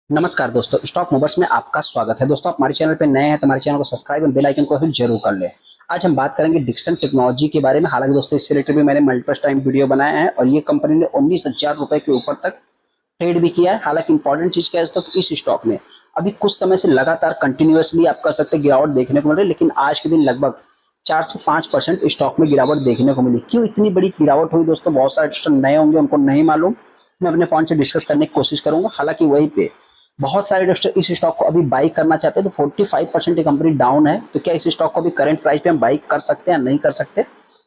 नमस्कार दोस्तों, stock movers में आपका स्वागत है। दोस्तों, आप हमारे चैनल पे नए हैं तो हमारे चैनल को सब्सक्राइब और बेल आइकन को हिट जरूर कर लें। आज हम बात करेंगे डिक्सन टेक्नोलॉजी के बारे में। हालांकि दोस्तों, इससे रिलेटेड भी मैंने मल्टीपल टाइम वीडियो बनाए हैं और ये कंपनी ने 19,000 रुपए के ऊपर तक ट्रेड भी किया है। हालांकि इंपॉर्टेंट चीज क्या है दोस्तों, इस स्टॉक में अभी कुछ समय से लगातार कंटिन्यूअसली आप कह सकते हैं गिरावट देखने को मिल रही है, लेकिन आज के दिन लगभग 4 से 5% स्टॉक में गिरावट देखने को मिली। क्यों इतनी बड़ी गिरावट हुई दोस्तों, बहुत सारे स्टॉक नए होंगे, उनको नहीं मालूम। मैं अपने पॉइंट से डिस्कस करने की कोशिश करूंगा। हालांकि वहीं पे बहुत सारे इन्वेस्टर इस स्टॉक को अभी बाई करना चाहते हैं, तो 45% कंपनी डाउन है। तो क्या इस स्टॉक को भी करंट प्राइस पे हम बाई कर सकते हैं या नहीं कर सकते,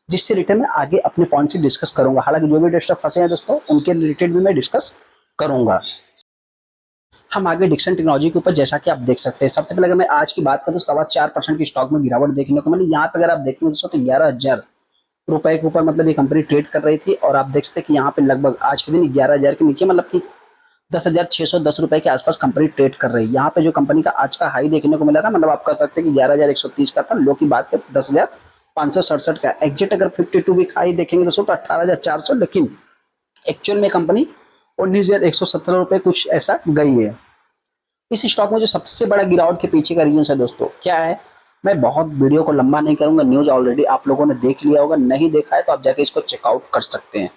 जिससे रिटर्न में आगे अपने पॉइंट से डिस्कस करूंगा। हालांकि जो भी इन्वेस्टर फंसे हैं दोस्तों, उनके रिलेटेड भी मैं डिस्कस करूंगा। हम आगे डिक्सन टेक्नोलॉजी के ऊपर जैसा कि आप देख सकते हैं, सबसे पहले अगर मैं आज की बात करूं तो 4.25% की स्टॉक में गिरावट देखने को मिली। यहाँ पे अगर आप देखेंगे दोस्तों तो 11,000 रुपए के ऊपर मतलब ये कंपनी ट्रेड कर रही थी, और आप देख सकते हैं कि यहाँ पे लगभग आज के दिन 11,000 के नीचे मतलब कि 10,610 रुपए के आसपास कंपनी ट्रेड कर रही है। यहाँ पे जो कंपनी का आज का हाई देखने को मिला था, मतलब आप कह सकते हैं कि 11,130 का था। लो की बात करें 10,567 का। एग्जिट अगर 52 वीक हाई देखेंगे दोस्तों तो 18,400, लेकिन एक्चुअल में कंपनी 19,117 रुपए कुछ ऐसा गई है। इस स्टॉक में जो सबसे बड़ा गिरावट के पीछे का रीजन है दोस्तों क्या है, मैं बहुत वीडियो को लंबा नहीं करूंगा। न्यूज ऑलरेडी आप लोगों ने देख लिया होगा, नहीं देखा है तो आप जाके इसको चेकआउट कर सकते हैं।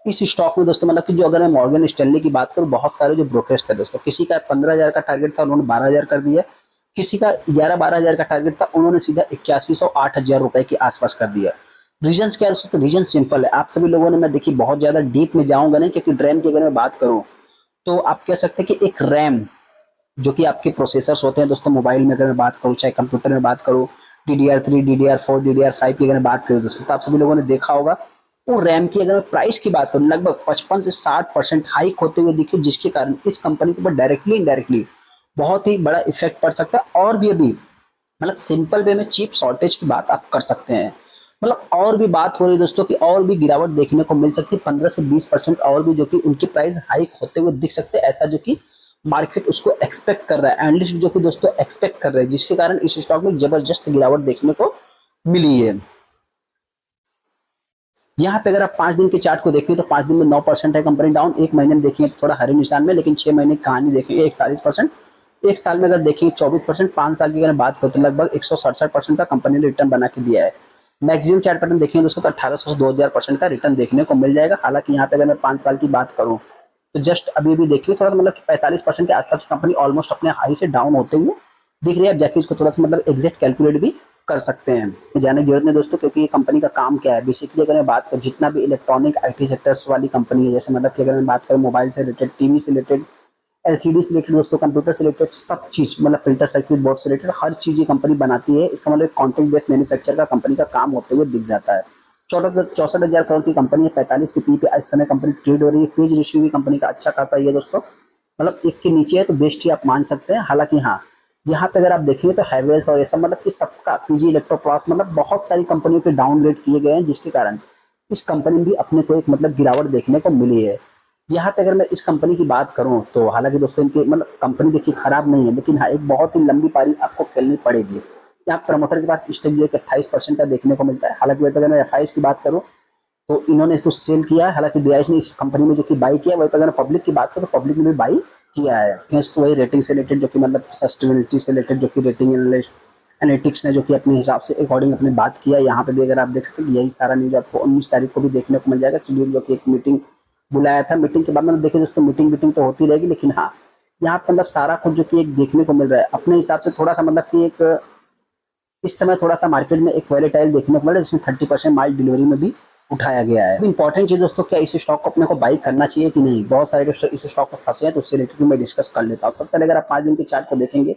इस स्टॉक में दोस्तों मतलब कि जो अगर मैं मॉर्गन स्टैनली की बात करूं, बहुत सारे जो ब्रोकर्स थे दोस्तों, किसी का 15,000 का टारगेट था, उन्होंने 12,000 कर दिया। किसी का 11-12,000 का टारगेट था, उन्होंने सीधा 8100-8,000 रुपए के आसपास कर दिया। रीजन क्या है दोस्तों, रीजन सिंपल है। आप सभी लोगों ने, मैं देखिए बहुत ज्यादा डीप में जाऊंगा नहीं, क्योंकि रैम की अगर मैं बात करूं तो आप कह सकते हैं कि एक रैम जो कि आपके प्रोसेसर्स होते हैं दोस्तों, मोबाइल में अगर मैं बात करूं चाहे कंप्यूटर में बात करूं, DDR3, DDR4, DDR5 की अगर मैं बात करूं दोस्तों, तो आप सभी लोगों ने देखा होगा वो रैम की अगर मैं प्राइस की बात करूं लगभग 55 से 60% हाइक होते हुए दिखे, जिसके कारण इस कंपनी के ऊपर डायरेक्टली इनडायरेक्टली बहुत ही बड़ा इफेक्ट पड़ सकता है। और भी अभी मतलब सिंपल वे में चिप शॉर्टेज की बात आप कर सकते हैं। मतलब और भी बात हो रही है दोस्तों कि और भी गिरावट देखने को मिल सकती है, 15 से 20% और भी, जो कि उनकी प्राइस हाइक होते हुए दिख सकते हैं, ऐसा जो कि मार्केट उसको एक्सपेक्ट कर रहा है। एनालिस्ट जो कि दोस्तों एक्सपेक्ट कर रहे हैं, जिसके कारण इस स्टॉक में जबरदस्त गिरावट देखने को मिली है। यहाँ पे अगर आप 5 दिन के चार्ट को देखें तो 5 दिन में 9% है कंपनी डाउन। एक महीने में देखेंगे तो थोड़ा हरे निशान में, लेकिन 6 महीने की कहानी देखेंगे 41%। एक साल में अगर देखेंगे 24%। 5 साल की अगर बात करें तो लगभग 167% का कंपनी ने रिटर्न बना के दिया है। मैक्सिमम चार्ट पैटर्न देखेंगे दोस्तों तो 1800 से 2000% का रिटर्न देखने को मिल जाएगा। हालांकि यहाँ पे अगर मैं 5 साल की बात करूँ तो जस्ट अभी भी देखिए थोड़ा सा मतलब 45% के आसपास कंपनी ऑलमोस्ट अपने हाई से डाउन होते हुए दिख रही है। आप जाके इसको थोड़ा सा मतलब एग्जैक्ट कैलकुलेट भी कर सकते हैं। जाने की जरूरत नहीं दोस्तों, क्योंकि ये कंपनी का काम क्या है बेसिकली। अगर मैं बात करूँ जितना भी इलेक्ट्रॉनिक IT सेक्टर्स वाली कंपनी है, जैसे मतलब कि अगर मैं बात करूँ मोबाइल से रिलेटेड, टीवी से रिलेटेड, LCD से रिलेटेड दोस्तों, कंप्यूटर से रिलेटेड, सब चीज मतलब प्रिंटर सर्किट बोर्ड से रिलेटेड हर चीज ये कंपनी बनाती है। इसका मतलब कॉन्ट्रैक्ट बेस्ड मैन्युफैक्चर का कंपनी का काम होते हुए दिख जाता है। 64,000 करोड़ की कंपनी है, 45 के पी पे इस समय कंपनी ट्रेड हो रही है। पेज रेशियो भी कंपनी का अच्छा खासा ही है दोस्तों, मतलब 1 के नीचे है तो बेस्ट ही आप मान सकते हैं। हालांकि हाँ, यहाँ पे अगर आप देखेंगे तो हैवेल्स और ये सब मतलब कि सबका PG इलेक्ट्रोप्लास मतलब बहुत सारी कंपनियों के डाउनग्रेड किए गए हैं, जिसके कारण इस कंपनी में भी अपने को एक मतलब गिरावट देखने को मिली है। यहाँ पे अगर मैं इस कंपनी की बात करूँ तो हालांकि दोस्तों इनकी मतलब कंपनी देखिए खराब नहीं है, लेकिन हाँ एक बहुत ही लंबी पारी आपको खेलनी पड़ेगी। यहाँ प्रमोटर के पास स्टेक जो है 28% का देखने को मिलता है। हालांकि अगर मैं FIs की बात करूँ तो इन्होंने इसको सेल किया है। हालांकि DIs ने इस कंपनी में जो कि बाई किया, वही पर अगर पब्लिक की बात करें तो पब्लिक ने भी बाई किया है। तो वही रेटिंग से रिलेटेड जो कि मतलब सस्टेनेबिलिटी से रिलेटेड जो कि रेटिंग एनालिस्ट एनालिटिक्स ने जो कि अपने हिसाब से अकॉर्डिंग अपनी बात किया। यहाँ पे भी अगर आप देख सकते हैं यही सारा न्यूज आपको 19 तारीख को भी देखने को मिल जाएगा। शेड्यूल जो कि एक मीटिंग बुलाया था, मीटिंग के बाद मतलब देखिए दोस्तों मीटिंग तो होती रहेगी, लेकिन हाँ यहाँ पे मतलब सारा कुछ जो कि एक देखने को मिल रहा है अपने हिसाब से थोड़ा सा मतलब कि एक इस समय थोड़ा सा मार्केट में एक वॉलेटाइल देखने को मिला, जिसमें 30% माल डिलीवरी में भी उठाया गया है। इंपॉर्टेंट चीज दोस्तों, क्या इस स्टॉक को अपने को बाई करना चाहिए कि नहीं। बहुत सारे दोस्तों इस स्टॉक में फंसे हैं, तो उससे रिलेटेड मैं डिस्कस कर लेता हूँ। सबसे पहले अगर आप 5 दिन के चार्ट को देखेंगे,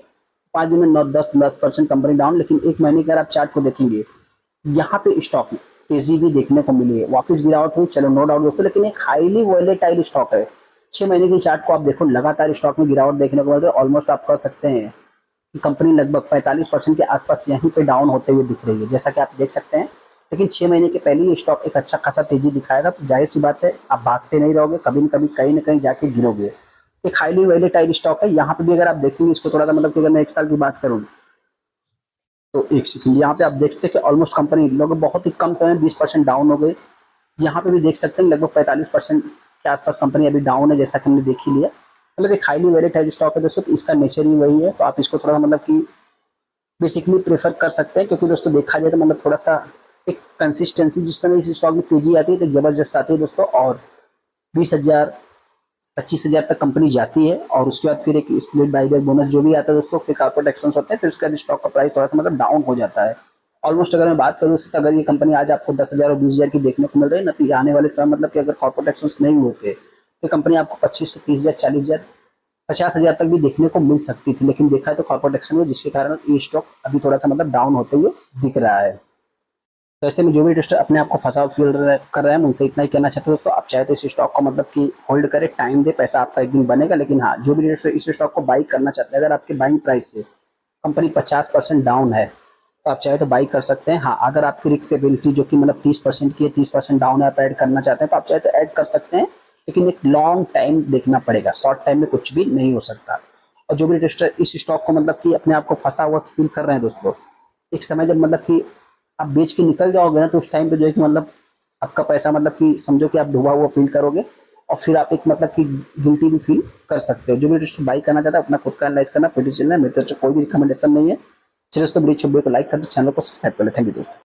5 दिन में 9-10% कंपनी डाउन, लेकिन एक महीने के अगर आप चार्ट को देखेंगे, यहाँ पे स्टॉक में तेजी भी देखने को मिली है। वापस गिरावट हुई, चलो नो डाउट दोस्तों, लेकिन एक हाईली वॉलेटाइल स्टॉक है। 6 महीने के चार्ट को आप देखो, लगातार स्टॉक में गिरावट देखने को मिल रही है। ऑलमोस्ट आप कह सकते हैं कि कंपनी लगभग 45% के आसपास यहीं पे डाउन होते हुए दिख रही है, जैसा कि आप देख सकते हैं। लेकिन 6 महीने के पहले ये स्टॉक एक अच्छा खासा तेजी दिखाया था, तो जाहिर सी बात है आप भागते नहीं रहोगे, कभी न कभी कहीं ना कहीं जाके गिरोगे। एक हाईली वैलेटाइल स्टॉक है। यहाँ पे भी अगर आप देखेंगे इसको थोड़ा सा मतलब कि अगर मैं 1 साल की बात करूँ तो एक सेकंड, यहाँ पे आप देख सकते हैं कि ऑलमोस्ट कंपनी लोग बहुत ही कम समय में 20% डाउन हो गई। यहाँ पे भी देख सकते हैं लगभग 45% के आसपास कंपनी अभी डाउन है, जैसा कि हमने देख ही लिया। मतलब एक हाईली वैलिटाइज स्टॉक है दोस्तों, तो इसका नेचर ही वही है, तो आप इसको थोड़ा मतलब कि बेसिकली प्रेफर कर सकते हैं, क्योंकि दोस्तों देखा जाए तो मतलब थोड़ा सा एक कंसिस्टेंसी जिस समय इस स्टॉक में तेजी आती है तो जबरदस्त आती है दोस्तों, और 20,000 25,000 तक कंपनी जाती है, और उसके बाद फिर एक स्प्लिट बाईबैक बोनस जो भी आता है दोस्तों, फिर कॉर्पोरेट एक्शन होते हैं, फिर उसके बाद स्टॉक का प्राइस थोड़ा सा मतलब डाउन हो जाता है। ऑलमोस्ट अगर मैं बात करूँ तो अगर ये कंपनी आज आपको 10,000 और 20,000 की देखने को मिल रही है ना, तो ये आने वाले समय मतलब कि अगर कॉर्पोरेट एक्शन नहीं होते तो कंपनी आपको 25 से 30,000, 40,000, 50,000 तक भी देखने को मिल सकती थी, लेकिन देखा है तो कॉर्पोरेट एक्शन हुआ, जिसके कारण ये स्टॉक अभी थोड़ा सा मतलब डाउन होते हुए दिख रहा है। तो ऐसे में जो भी इन्वेस्टर अपने आप को फंसा फील कर रहे हैं, उनसे इतना ही कहना चाहते हैं दोस्तों, आप चाहे तो इस स्टॉक को मतलब कि होल्ड करें, टाइम दे, पैसा आपका एक दिन बनेगा, लेकिन हाँ, जो भी इन्वेस्टर इस स्टॉक को बाई करना चाहते हैं, अगर आपके बाइंग प्राइस से कंपनी 50% डाउन है तो आप चाहे तो बाई कर सकते हैं। हाँ, अगर आपकी रिस्क जो कि मतलब 30% की है, 30% डाउन है, आप ऐड करना चाहते हैं तो आप चाहे तो ऐड कर सकते हैं, लेकिन एक लॉन्ग टाइम देखना पड़ेगा, शॉर्ट टाइम में कुछ भी नहीं हो सकता। और जो भी इन्वेस्टर इस स्टॉक को मतलब कि अपने आप को फंसा हुआ फील कर रहे हैं दोस्तों, एक समय जब मतलब कि आप बेच के निकल जाओगे ना, तो उस टाइम पे जो है कि मतलब आपका पैसा मतलब कि समझो कि आप डूबा हुआ फील करोगे, और फिर आप एक मतलब कि गिल्टी भी फील कर सकते हो। जो भी दोस्तों बाई करना चाहता है अपना खुद का एनालाइज करना, फिर चलना है, मेरे तरफ से कोई भी रिकमेंडेशन नहीं है। चलिए दोस्तों, वीडियो को लाइक कर दो, चैनल को सब्सक्राइब कर ले। थैंक यू दोस्तों।